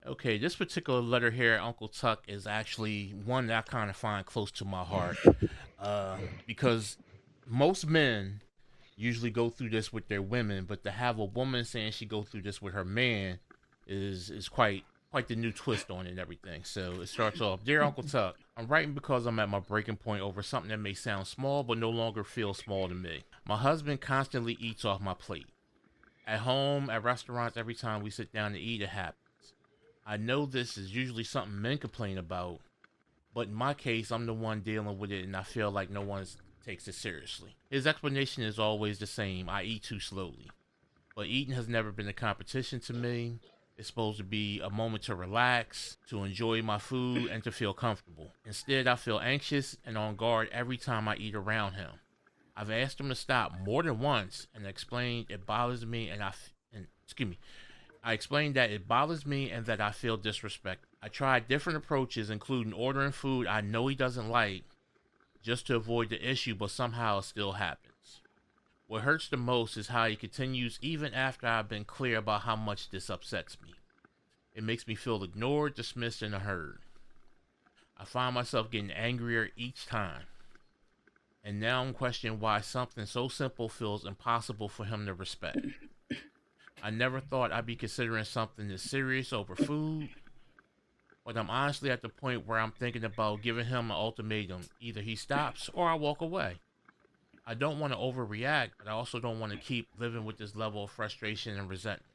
Okay, this particular letter here, Uncle Tuck, is actually one that I kind of find close to my heart. Because most men usually go through this with their women, but to have a woman saying she go through this with her man is quite the new twist on it and everything. So it starts off, dear Uncle Tuck, I'm writing because I'm at my breaking point over something that may sound small but no longer feels small to me. My husband constantly eats off my plate. At home, at restaurants, every time we sit down to eat, it happens. I know this is usually something men complain about, but in my case, I'm the one dealing with it, and I feel like no one takes it seriously. His explanation is always the same: I eat too slowly. But eating has never been a competition to me. It's supposed to be a moment to relax, to enjoy my food, and to feel comfortable. Instead, I feel anxious and on guard every time I eat around him. I've asked him to stop more than once and explained it bothers me, and excuse me, I explained that it bothers me and that I feel disrespected. I tried different approaches, including ordering food I know he doesn't like, just to avoid the issue, but somehow it still happens. What hurts the most is how he continues even after I've been clear about how much this upsets me. It makes me feel ignored, dismissed, and unheard. I find myself getting angrier each time. And now I'm questioning why something so simple feels impossible for him to respect. I never thought I'd be considering something this serious over food, but I'm honestly at the point where I'm thinking about giving him an ultimatum. Either he stops or I walk away. I don't want to overreact, but I also don't want to keep living with this level of frustration and resentment.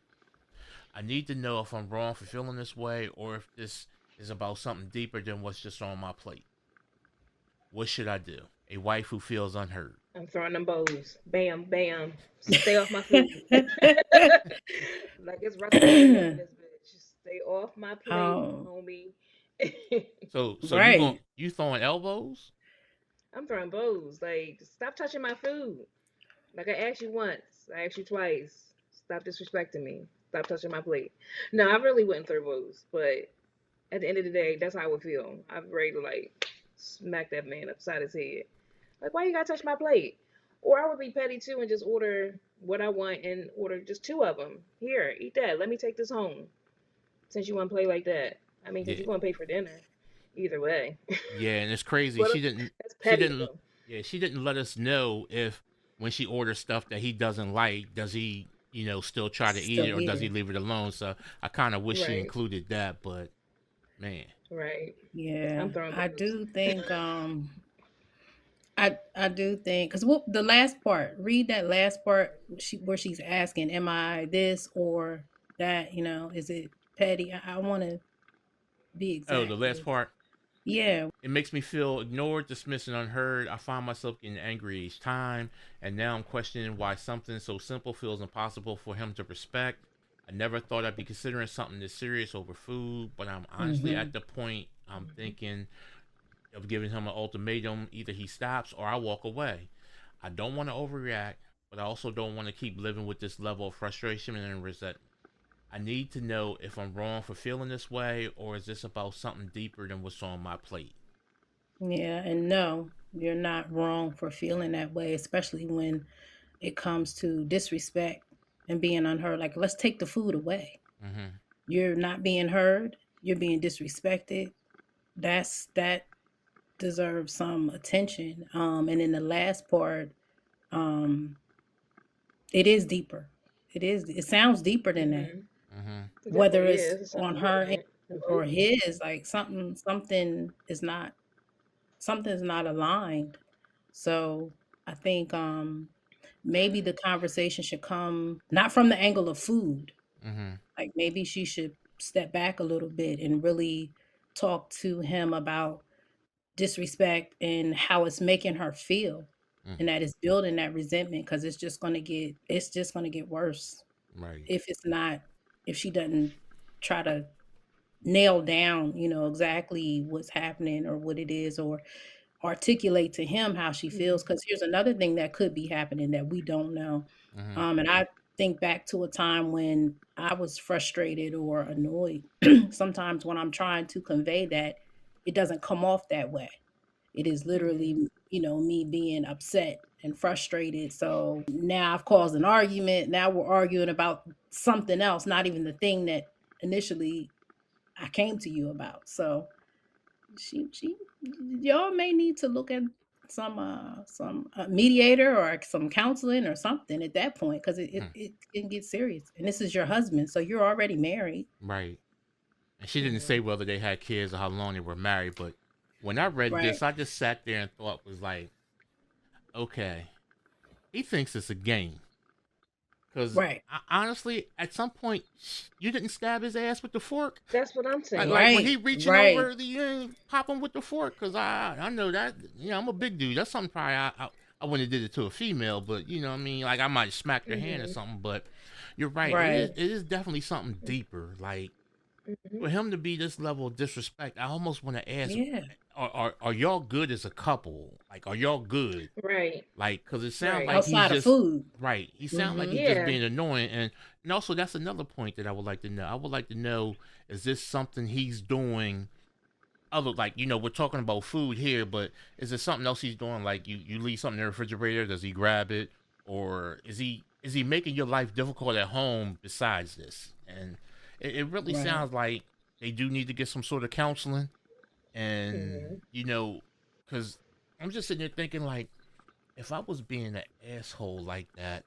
I need to know if I'm wrong for feeling this way or if this is about something deeper than what's just on my plate. What should I do? A wife who feels unheard. I'm throwing them bows. Bam, bam. Stay off my food. Like it's WrestleMania in this bitch. Just stay off my plate, Oh, homie. So right. you throwing elbows? I'm throwing bows. Like, stop touching my food. Like I asked you once, I asked you twice. Stop disrespecting me. Stop touching my plate. No, I really wouldn't throw bows, but at the end of the day, that's how I would feel. I'm ready to like smack that man upside his head. Like, why you gotta touch my plate? Or I would be petty too and just order what I want and order just two of them. Here, eat that. Let me take this home. Since you want to play like that. I mean, because Yeah, you're gonna pay for dinner either way. yeah, and it's crazy. But that's petty though. She didn't let us know if when she orders stuff that he doesn't like, does he, still try to eat Still it or does he eating. leave it alone? So I kind of wish she Right, included that, but man. right. Yeah, I'm throwing I bows. do think I do think because what the last part, read that last part where she's asking, "Am I this or that?" Is it petty? I want to be Oh, the exact. last part. Yeah, It makes me feel ignored, dismissed, and unheard. I find myself getting angry each time, and now I'm questioning why something so simple feels impossible for him to respect. I never thought I'd be considering something this serious over food, but I'm honestly hmm at the point I'm thinking of giving him an ultimatum: either he stops or I walk away. I don't want to overreact, but I also don't want to keep living with this level of frustration and resentment. I need to know if I'm wrong for feeling this way, or is this about something deeper than what's on my plate? yeah, and no, you're not wrong for feeling that way, especially when it comes to disrespect and being unheard. Like, let's take the food away. Mm-hmm. You're not being heard. You're being disrespected. That deserves some attention. And in the last part, um, it is deeper. It sounds deeper than that. Hmm. Mm-hmm. It Whether definitely it's is. It sounds on more her than end that. And or both. his, like something's not aligned. So I think maybe the conversation should come not from the angle of food. Mm-hmm. Like maybe she should step back a little bit and really talk to him about disrespect and how it's making her feel and Mm-hmm. that it's building that resentment because it's just going to get worse Right. if it's not if she doesn't try to nail down exactly what's happening or what it is or articulate to him how she feels Hmm. because here's another thing that could be happening that we don't know. Mm-hmm. And I think back to a time when I was frustrated or annoyed. Sometimes when I'm trying to convey that, it doesn't come off that way. It is Hmm. literally, me being upset and frustrated. So now I've caused an argument. Now we're arguing about something else, not even the thing that initially I came to you about. So she y'all may need to look at some mediator or some counseling or something at that point, because Hmm. it can get serious, and this is your husband, so you're already married. Right. And she didn't say Mhm. whether they had kids or how long they were married, but when I read Right. this, I just sat there and thought, was like, okay, he thinks it's a game. Because Right. honestly, at some point, you didn't stab his ass with the fork. That's what I'm Like when he Right. reaching Right. over, you ain't pop him with the fork. Cause I know that, I'm a big dude. That's something probably I wouldn't have did it to a female, but you know what I mean. Like I might smack their hand or Mhm. something. But you're right. Right. It is definitely something deeper. Like Mhm. for him to be this level of disrespect, I almost want to ask, Yeah. are y'all good as a couple? Like are y'all good? Right. Like, cause it sounds Right. like he's Outside of just food. right. He sounds like Mm-hmm. he's just Yeah. being annoying, and also that's another point that I would like to know. I would like to know, is this something he's doing? Other like we're talking about food here, but is there something else he's doing? Like you leave something in the refrigerator, does he grab it, or is he making your life difficult at home besides this? And it really Right. sounds like they do need to get some sort of counseling, and Mhm. because I'm just sitting there thinking like if I was being an asshole like that,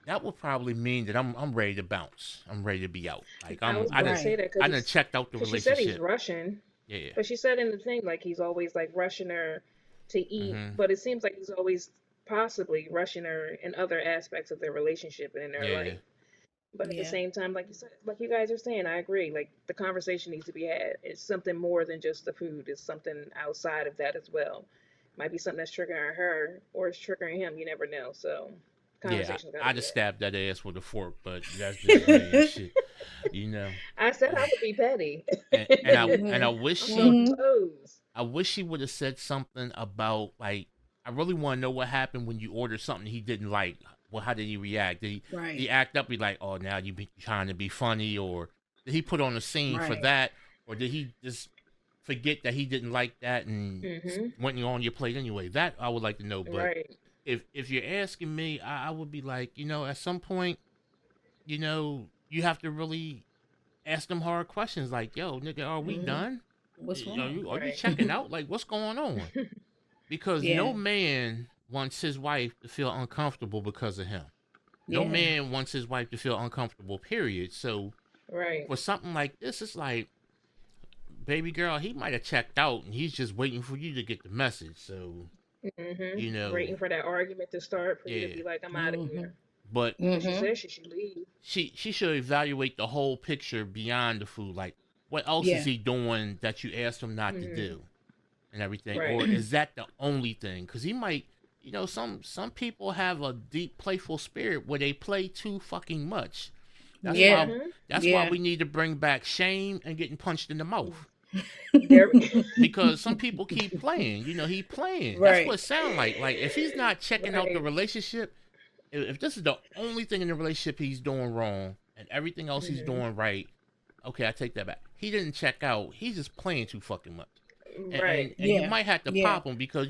that would probably mean that I'm ready to bounce. I'm ready to be out. Like I was I about to done say Right. that I done checked out the because she said he's relationship. rushing, Yeah. but she said in the thing like he's always like rushing her to eat, Mhm. but it seems like he's always possibly rushing her in other aspects of their relationship and in their Yeah. life. But at the Yeah. same time, like you said, like you guys are saying, I agree. Like the conversation needs to be had. It's something more than just the food. It's something outside of that as well. Might be something that's triggering her or it's triggering him. You never know. So Yeah. conversation's got to I be just had. stabbed that ass with a fork, but that's just me and shit. You know. I said I Uh, would be petty. and I Mm-hmm. wish I'm on Mm-hmm. toes. I wish she would have said something about like I really want to know what happened when you ordered something he didn't like. Well, how did he react? Did he Right. act up? Be like, oh, now you be trying to be funny, or did he put on a scene for Right. that, or did he just forget that he didn't like that and Mhm. went on your plate anyway? That I would like to know. But Right. if you're asking me, I would be like, at some point, you have to really ask them hard questions like, yo, nigga, are we Mm-hmm. done? What's Are wrong? you Right. checking out? Like, what's going on? Because no Yeah. man wants his wife to feel uncomfortable because of him. No Yeah. man wants his wife to feel uncomfortable, period. So Right. for something like this, it's like, baby girl, he might have checked out and he's just waiting for you to get the message. So, Mhm. you know, Waiting for that argument to start for you to yeah. be like, I'm out of Mm-hmm. here. But But she Mm-hmm. said she should leave. she should evaluate the whole picture beyond the food. Like, what else is Yeah. he doing that you asked him not to Mhm. do? And everything, or Right. is that the only thing? Because he might, some people have a deep playful spirit where they play too fucking much. That's Yeah. why Mhm. that's why Yeah. we need to bring back shame and getting punched in the mouth. There. Because some people keep playing. He playing. That's what Right. it sounds like. Like if he's not checking out the Right. relationship, if this is the only thing in the relationship he's doing wrong and everything else he's Mhm. doing right, okay, I take that back. He didn't check out. He's just playing too fucking much. And Right. and, and you Yeah. might have to Yeah. pop him because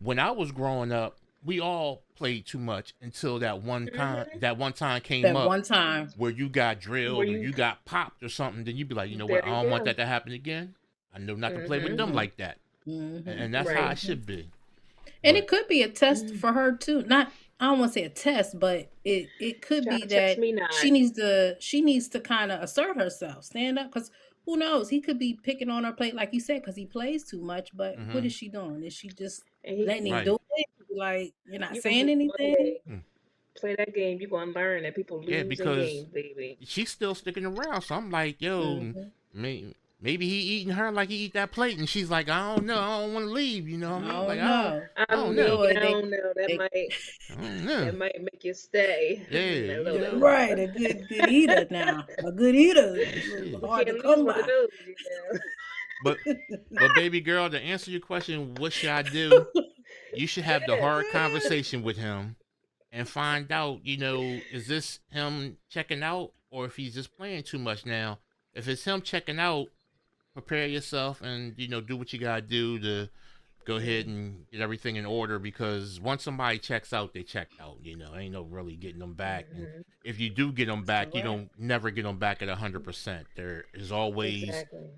when I was growing up, we all played too much until Mhm. that one time came That up one time. where you got Where drilled or you? you got popped or something. Then you'd be like, you know what? There I you don't want go. that to happen again. I know not to play with Mhm. them Mm-hmm. like that, Mm-hmm. and that's how Right. it should be. And it But could be a test Mhm. for her too. Not, I don't want to say a test, but it could be Child, test that me not. she needs to kind of assert herself, stand up, because who knows? He could be picking on her plate like you said because he plays too much. But what mm-hmm, is she doing? Is she just And letting him right, do it? Like, you're not you saying gonna go anything? ahead, mm, play that game. You gonna learn that people yeah, lose in because games, baby. she's still sticking around. So I'm like, yo, Hmm. maybe he eating her like he eat that plate, and she's like, I don't know, I don't want to leave. You know what I mean? Oh Like no. I I don't mean, know, Boy, I don't know. they I don't know. That might make you stay Yeah, a you little bit know. right, longer. a good eater now. A good eater Yeah, is a little shit. You hard to can't lose come one of by. those. But baby girl, to answer your question, what should I do? You should have the hard conversation with him and find out, is this him checking out or if he's just playing too much now. If it's him checking out, prepare yourself and, do what you gotta do to, go ahead Mm. and get everything in order, because once somebody checks out, they checked out. Ain't no really getting them back. And Mhm. if you do get them That's back, you correct. don't never get them back at 100%. There is always Exactly.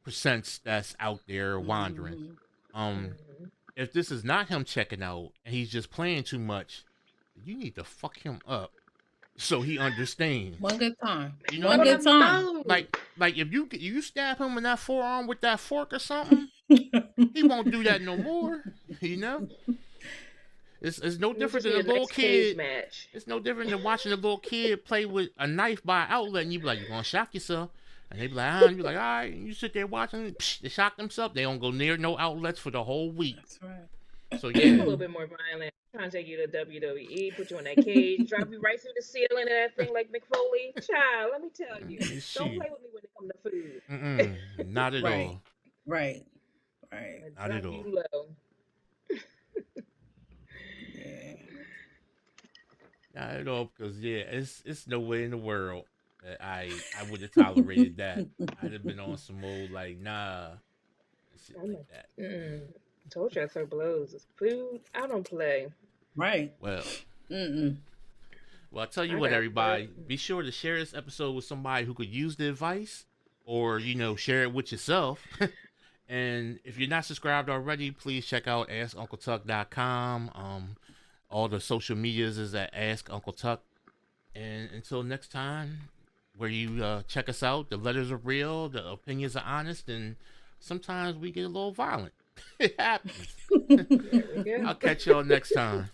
percents that's out there wandering. Hmm. Um, Mhm. if this is not him checking out and he's just playing too much, you need to fuck him up so he One understands. good time. You know what I One Come on mean? good my time. phone. Like if you stab him in that forearm with that fork or something, he won't do that no more. You know, it's no We different just than need a a little next cage kid. match. It's no different than watching a little kid play with a knife by an outlet, and you be like, "You're gonna shock yourself," and they be like, "Ah," and you be like, "All right," and you sit there watching. Psh, they shock themselves. They don't go near no outlets for the whole week. That's right. So I'm a yeah, little bit more violent. I'm trying to take you to WWE, put you in that cage, drop you right through the ceiling of that thing like McFoley. Child, let me tell you, don't she, play with me when it comes to food. not at Right. all, Right. Right. I'm gonna not at drop all. you low. Yeah. Not at all, because yeah, it's no way in the world that I would have tolerated that. I'd have been on some old like nah, and shit I'm like like, that. told you I throw blows. It's food. I don't play. Right. Well, Mm-mm. Well, I tell you I what, got that. everybody, be sure to share this episode with somebody who could use the advice, or share it with yourself. And if you're not subscribed already, please check out AskUncleTuck.com. All the social medias is at Ask Uncle Tuck. And until next time, where you check us out, the letters are real, the opinions are honest, and sometimes we get a little violent. It happens. There we go. I'll catch y'all next time.